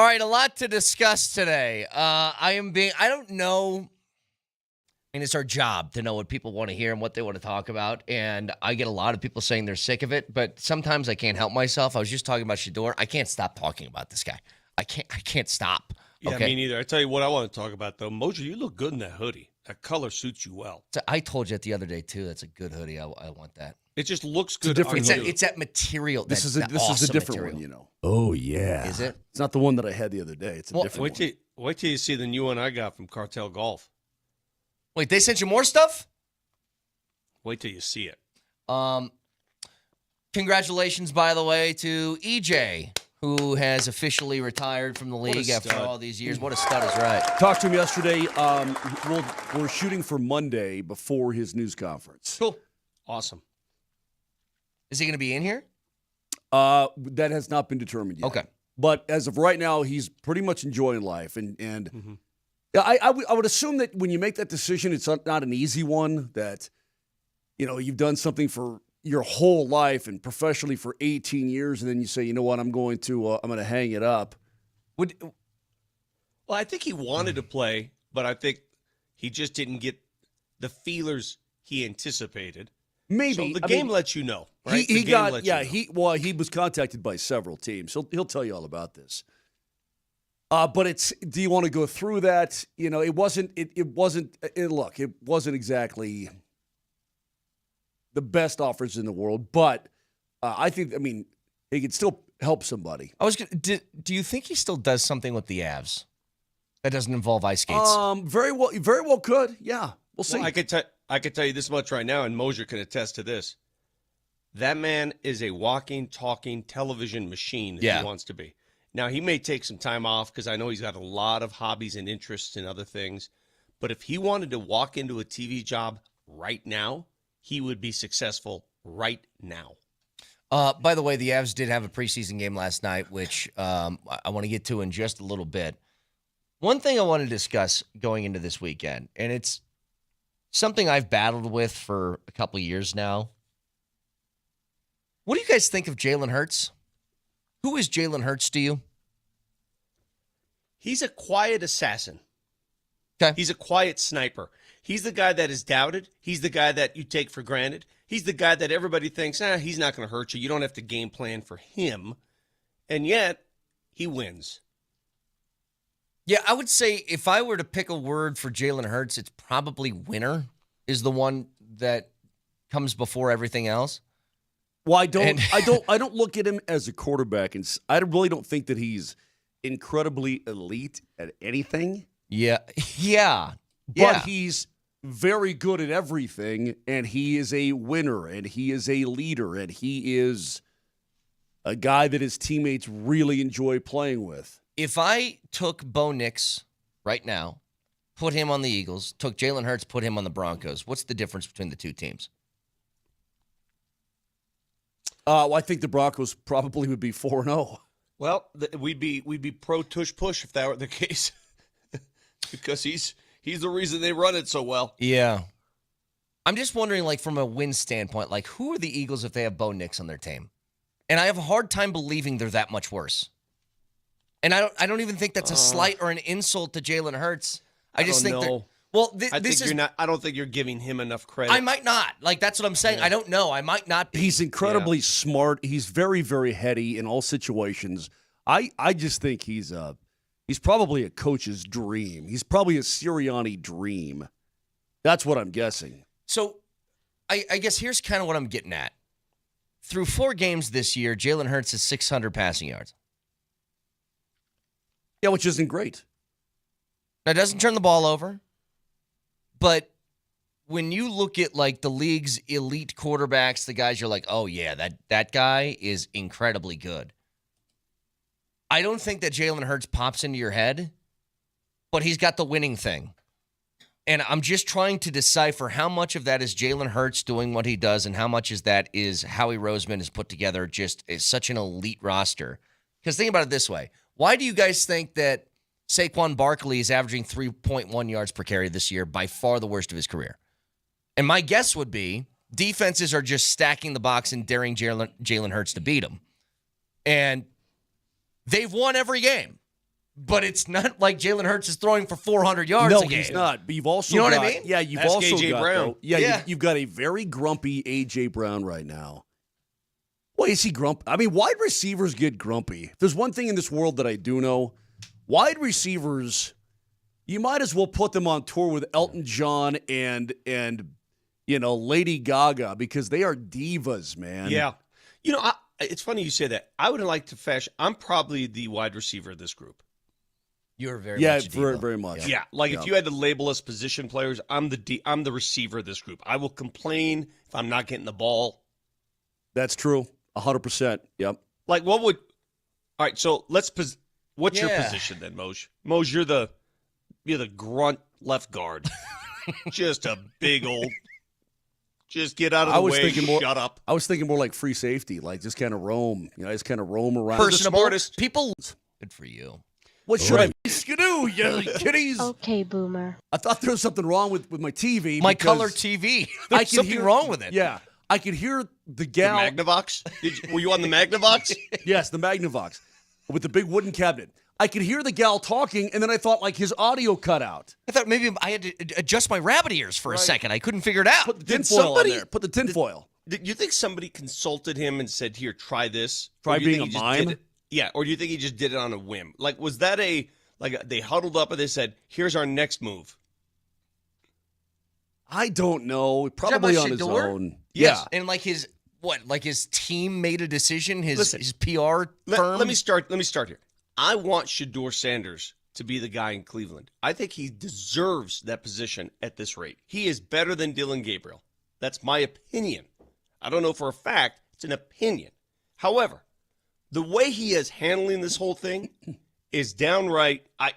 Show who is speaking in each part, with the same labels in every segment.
Speaker 1: All right, a lot to discuss today. I don't know. I mean, it's our job to know what people want to hear and what they want to talk about. And I get a lot of people saying they're sick of it, but sometimes I can't help myself. I was just talking about Shedeur. I can't stop talking about this guy. I can't stop.
Speaker 2: Yeah,
Speaker 1: okay?
Speaker 2: me neither. I tell you what I want to talk about, though. Moser, you look good in that hoodie. That color suits you well.
Speaker 1: So I told you it the other day, too. That's a good hoodie. I want that.
Speaker 2: It just looks good.
Speaker 1: It's that material.
Speaker 3: This is a different
Speaker 1: material.
Speaker 3: one, you know. Oh, yeah.
Speaker 1: Is it?
Speaker 3: It's not the one that I had the other day. It's a different one.
Speaker 2: Wait till you see the new one I got from Cartel Golf.
Speaker 1: Wait, they sent you more stuff?
Speaker 2: Wait till you see it.
Speaker 1: Congratulations, by the way, to EJ, who has officially retired from the league after all these years. What a stud is right.
Speaker 3: Talked to him yesterday. We're shooting for Monday before his news conference.
Speaker 1: Cool.
Speaker 2: Awesome.
Speaker 1: Is he going to be in here?
Speaker 3: That has not been determined yet.
Speaker 1: Okay.
Speaker 3: But as of right now, he's pretty much enjoying life. And I would assume that when you make that decision, it's not an easy one, that, you know, you've done something for your whole life and professionally for 18 years, and then you say, you know what, I'm going to hang it up.
Speaker 2: Well, I think he wanted to play, but I think he just didn't get the feelers he anticipated.
Speaker 3: Maybe.
Speaker 2: So the game lets you know, right?
Speaker 3: He was contacted by several teams. He'll tell you all about this. But do you want to go through that? You know, it wasn't exactly the best offers in the world, but I mean, he could still help somebody.
Speaker 1: Do you think he still does something with the Avs that doesn't involve ice skates?
Speaker 3: Very well could. Yeah, we'll see.
Speaker 2: Well, I could tell you this much right now, and Moser can attest to this. That man is a walking, talking television machine if he wants to be. Now, he may take some time off because I know he's got a lot of hobbies and interests in other things. But if he wanted to walk into a TV job right now, he would be successful right now.
Speaker 1: By the way, the Avs did have a preseason game last night, which I want to get to in just a little bit. One thing I want to discuss going into this weekend, and it's something I've battled with for a couple of years now. What do you guys think of Jalen Hurts? Who is Jalen Hurts to you?
Speaker 2: He's a quiet assassin.
Speaker 1: Okay.
Speaker 2: He's a quiet sniper. He's the guy that is doubted. He's the guy that you take for granted. He's the guy that everybody thinks, he's not going to hurt you. You don't have to game plan for him. And yet, he wins.
Speaker 1: Yeah, I would say if I were to pick a word for Jalen Hurts, it's probably winner is the one that comes before everything else.
Speaker 3: Well, I don't look at him as a quarterback, and I really don't think that he's incredibly elite at anything.
Speaker 1: Yeah.
Speaker 3: But he's very good at everything, and he is a winner, and he is a leader, and he is a guy that his teammates really enjoy playing with.
Speaker 1: If I took Bo Nix right now, put him on the Eagles, took Jalen Hurts, put him on the Broncos, what's the difference between the two teams?
Speaker 3: Well, I think the Broncos probably would be 4-0.
Speaker 2: Well, we'd be pro tush push if that were the case, because he's the reason they run it so well.
Speaker 1: Yeah, I'm just wondering, like from a win standpoint, like who are the Eagles if they have Bo Nix on their team? And I have a hard time believing they're that much worse. And I don't even think that's a slight or an insult to Jalen Hurts. I just think they're. Well,
Speaker 2: I don't think you're giving him enough credit.
Speaker 1: I might not. Like, that's what I'm saying. Yeah. I don't know. I might not be.
Speaker 3: He's incredibly smart. He's very, very heady in all situations. I just think he's probably a coach's dream. He's probably a Sirianni dream. That's what I'm guessing.
Speaker 1: So, I guess here's kind of what I'm getting at. Through 4 games this year, Jalen Hurts has 600 passing yards.
Speaker 3: Yeah, which isn't great.
Speaker 1: Now, doesn't turn the ball over. But when you look at, like, the league's elite quarterbacks, the guys you're like, oh, yeah, that guy is incredibly good. I don't think that Jalen Hurts pops into your head, but he's got the winning thing. And I'm just trying to decipher how much of that is Jalen Hurts doing what he does and how much is that is Howie Roseman has put together just is such an elite roster. Because think about it this way. Why do you guys think that Saquon Barkley is averaging 3.1 yards per carry this year, by far the worst of his career? And my guess would be defenses are just stacking the box and daring Jalen Hurts to beat them. And they've won every game. but it's not like Jalen Hurts is throwing for 400 yards a game.
Speaker 3: No, he's not. But you've also
Speaker 1: You know
Speaker 3: got,
Speaker 1: what I mean?
Speaker 3: Yeah, you've
Speaker 2: Ask
Speaker 3: also
Speaker 2: A.J.
Speaker 3: got
Speaker 2: Brown.
Speaker 3: though, you've got a very grumpy A.J. Brown right now. Why is he grumpy? I mean, wide receivers get grumpy. If there's one thing in this world that I do know, wide receivers, you might as well put them on tour with Elton John and Lady Gaga because they are divas, man.
Speaker 2: Yeah. It's funny you say that. I would like to fashion. I'm probably the wide receiver of this group.
Speaker 1: You're very much a diva.
Speaker 3: very, very much.
Speaker 2: Yeah. If you had to label us position players, I'm the receiver of this group. I will complain if I'm not getting the ball.
Speaker 3: That's true. 100%. Yep.
Speaker 2: All right, so what's your position then, Moj? Moj, you're the grunt left guard. Just a big old, just get out of the way, shut up.
Speaker 3: I was thinking more like free safety, like just kind of roam. Just kind of roam around.
Speaker 1: Personable. People. Good for you.
Speaker 3: What should I be? Skidoo, you kitties.
Speaker 4: Okay, boomer.
Speaker 3: I thought there was something wrong with my TV.
Speaker 1: My color TV. There's something wrong with it.
Speaker 3: Yeah. I could hear the gal.
Speaker 2: The Magnavox? Were you on the Magnavox?
Speaker 3: Yes, the Magnavox with the big wooden cabinet. I could hear the gal talking, and then I thought like his audio cut out.
Speaker 1: I thought maybe I had to adjust my rabbit ears for a second. I couldn't figure it out.
Speaker 3: Put the tinfoil on there. Put the tinfoil.
Speaker 2: Did you think somebody consulted him and said, "Here, try this"?
Speaker 3: Try being a mime?
Speaker 2: Yeah, or do you think he just did it on a whim? Was that they huddled up and they said, "Here's our next move"?
Speaker 3: I don't know. Probably on his own.
Speaker 2: Yes.
Speaker 3: Yeah.
Speaker 1: And his team made a decision, his PR firm?
Speaker 2: Let me start here. I want Shedeur Sanders to be the guy in Cleveland. I think he deserves that position at this rate. He is better than Dylan Gabriel. That's my opinion. I don't know for a fact. It's an opinion. However, the way he is handling this whole thing is downright, I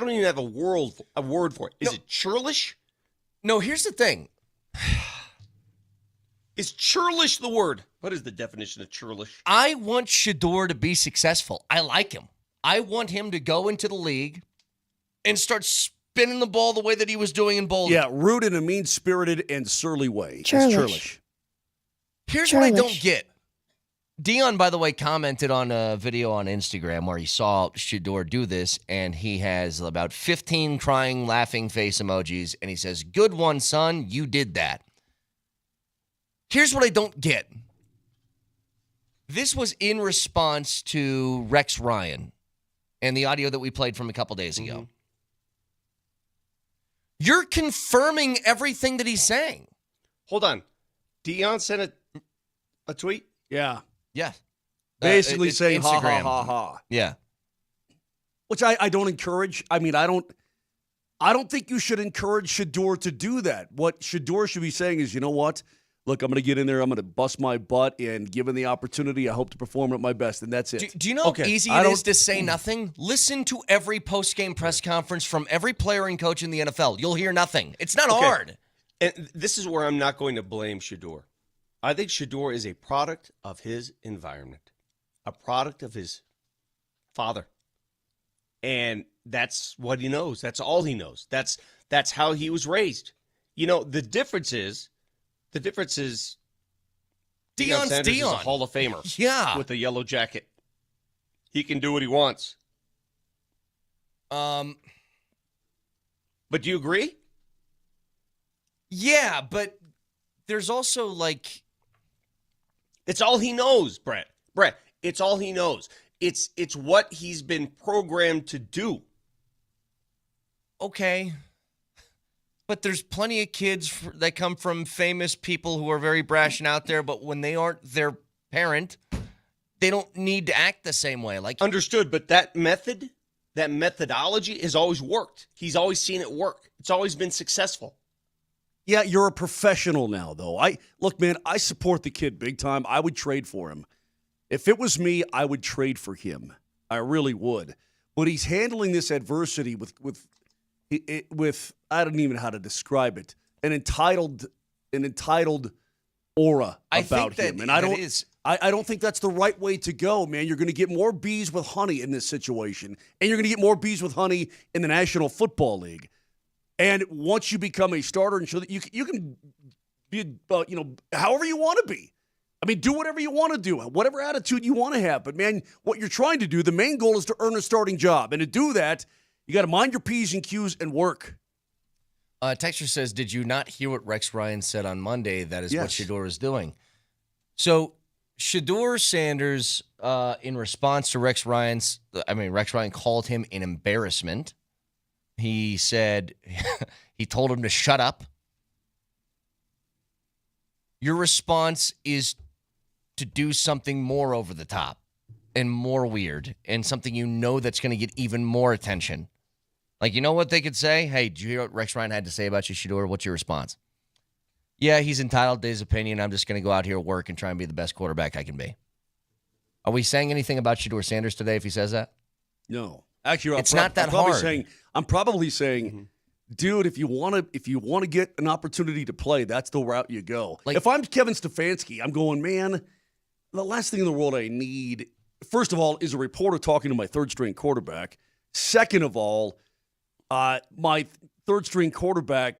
Speaker 2: don't even have a word for it. Is it churlish?
Speaker 1: No, here's the thing.
Speaker 2: Is churlish the word? What is the definition of churlish?
Speaker 1: I want Shedeur to be successful. I like him. I want him to go into the league and start spinning the ball the way that he was doing in Boulder.
Speaker 3: Yeah, rude in a mean-spirited and surly way. That's churlish.
Speaker 1: Here's what I don't get. Dion, by the way, commented on a video on Instagram where he saw Shedeur do this, and he has about 15 crying, laughing face emojis, and he says, "Good one, son. You did that." Here's what I don't get. This was in response to Rex Ryan and the audio that we played from a couple days ago. Mm-hmm. You're confirming everything that he's saying.
Speaker 2: Hold on. Dion sent a tweet?
Speaker 3: Yeah.
Speaker 1: Yeah.
Speaker 3: Basically saying
Speaker 1: Instagram.
Speaker 3: ha, ha, ha, ha.
Speaker 1: Yeah.
Speaker 3: Which I don't encourage. I mean, I don't think you should encourage Shedeur to do that. What Shedeur should be saying is, you know what? Look, I'm going to get in there. I'm going to bust my butt, and given the opportunity, I hope to perform at my best, and that's it.
Speaker 1: Do you know how easy it is to say nothing? Listen to every post-game press conference from every player and coach in the NFL. You'll hear nothing. It's not hard.
Speaker 2: And this is where I'm not going to blame Shedeur. I think Shedeur is a product of his environment, a product of his father. And that's what he knows. That's all he knows. That's how he was raised. The difference is
Speaker 1: Deion
Speaker 2: Sanders is a Hall of Famer.
Speaker 1: Yeah.
Speaker 2: With a yellow jacket. He can do what he wants. But do you agree?
Speaker 1: Yeah, but there's also
Speaker 2: it's all he knows, Brett. It's all he knows. It's what he's been programmed to do.
Speaker 1: Okay. But there's plenty of kids that come from famous people who are very brash and out there, but when they aren't their parent, they don't need to act the same way.
Speaker 2: Understood, but that methodology has always worked. He's always seen it work. It's always been successful.
Speaker 3: Yeah, you're a professional now, though. Look, man, I support the kid big time. I would trade for him. If it was me, I would trade for him. I really would. But he's handling this adversity with I don't even know how to describe it, an entitled aura about him. And I don't think that's the right way to go, man. You're going to get more bees with honey in this situation, and you're going to get more bees with honey in the National Football League. And once you become a starter and show that you can be, however you want to be. I mean, do whatever you want to do, whatever attitude you want to have. But, man, what you're trying to do, the main goal is to earn a starting job. And to do that, you got to mind your P's and Q's and work.
Speaker 1: Texture says, did you not hear what Rex Ryan said on Monday? That is what
Speaker 3: Yes.
Speaker 1: Shedeur is doing. So Shedeur Sanders, in response to Rex Ryan called him an embarrassment. He said, he told him to shut up. Your response is to do something more over the top and more weird and something you know that's going to get even more attention. Like, you know what they could say? Hey, did you hear what Rex Ryan had to say about you, Shedeur? What's your response? Yeah, he's entitled to his opinion. I'm just going to go out here, work, and try and be the best quarterback I can be. Are we saying anything about Shedeur Sanders today if he says that?
Speaker 3: No. Actually,
Speaker 1: it's not that hard.
Speaker 3: I'm probably saying, dude, if you want to get an opportunity to play, that's the route you go. Like, if I'm Kevin Stefanski, I'm going, man, the last thing in the world I need, first of all, is a reporter talking to my third-string quarterback. Second of all, my third-string quarterback